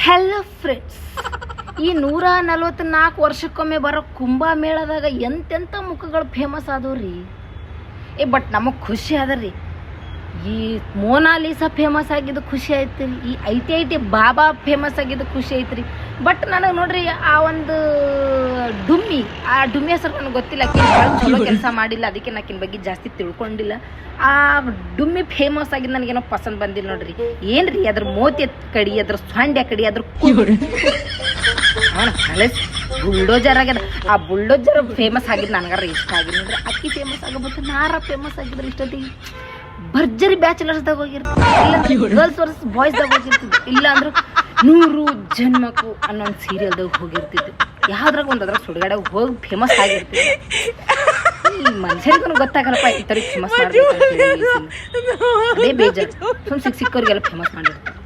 Hello friends, ಈ 144 ವರ್ಷಕ್ಕೊಮ್ಮೆ ಬರೋ ಕುಂಭಮೇಳದಾಗ ಎಂತೆಂಥ ಮುಖಗಳು ಫೇಮಸ್ ಆದವ್ರಿ. ಬಟ್ ನಮಗೆ ಖುಷಿ ಅದರಿ, ಈ ಮೋನಾಲಿಸಾ ಫೇಮಸ್ ಆಗಿದ್ದು ಖುಷಿ ಆಯ್ತು ರೀ, ಈ ಐಟಿ ಬಾಬಾ ಫೇಮಸ್ ಆಗಿದ್ದು ಖುಷಿ ಐತೆ ರೀ. ಬಟ್ ನನಗೆ ನೋಡ್ರಿ ಆ ಒಂದು ಡುಮ್ಮಿ ಹೆಸರು ನನಗೆ ಗೊತ್ತಿಲ್ಲ, ಚಲೋ ಕೆಲಸ ಮಾಡಿಲ್ಲ, ಅದಕ್ಕೆ ನಾಕಿನ ಬಗ್ಗೆ ಜಾಸ್ತಿ ತಿಳ್ಕೊಂಡಿಲ್ಲ. ಆ ಡುಮ್ಮಿ ಫೇಮಸ್ ಆಗಿದ್ದು ನನಗೇನೋ ಪಸಂದ್ ಬಂದಿಲ್ಲ ನೋಡ್ರಿ. ಏನ್ರಿ ಅದ್ರ ಮೋತಿ ಕಡಿ, ಅದ್ರ ಸೊಂಡ್ಯ ಕಡಿ, ಅದ್ರ ಬುಲ್ಡೋಜರ್ ಆಗ್ಯದ. ಆ ಬುಲ್ಡೋಜರ್ ಫೇಮಸ್ ಆಗಿದ್ದು ನನಗಾರ ಇಷ್ಟ ಆಗಿಲ್ಲ ನೋಡ್ರಿ. ಅಕ್ಕಿ ಫೇಮಸ್ ಆಗಬೇಕು, ನಾರ ಫೇಮಸ್ ಆಗಿದ್ರೆ ಇಷ್ಟೊತ್ತಿಗೆ ಭರ್ಜರಿ ಬ್ಯಾಚುಲರ್ಸ್ದಾಗ ಹೋಗಿರ್ತೀವಿ, ಇಲ್ಲ ಗರ್ಲ್ಸ್ ವರ್ಸಸ್ ಬಾಯ್ಸ್ದಾಗ ಹೋಗಿರ್ತಿದ್ವಿ, ಇಲ್ಲ ಅಂದ್ರೆ 100 ಜನ್ಮಕ್ಕೂ ಅನ್ನೋ ಒಂದು ಸೀರಿಯಲ್ದಾಗ ಹೋಗಿರ್ತಿದ್ವಿ. ಯಾವ್ದ್ರಾಗ ಒಂದು ಅದ್ರಾಗ ಸುಡುಗಾಡಾಗ ಹೋಗಿ ಫೇಮಸ್ ಆಗಿರ್ತೀವಿ. ಈ ಮನುಷ್ಯರಿಗೂ ಗೊತ್ತಾಗಲ್ಲಪ್ಪ ಈ ಥರ ಫೇಮಸ್ ಮಾಡ್ಬೇಕು, ಅದೇ ಬೇಜಾರು. ಸುಮ್ ಸಿಕ್ಕವ್ರಿಗೆಲ್ಲ ಫೇಮಸ್ ಮಾಡಿರ್ತೀವಿ.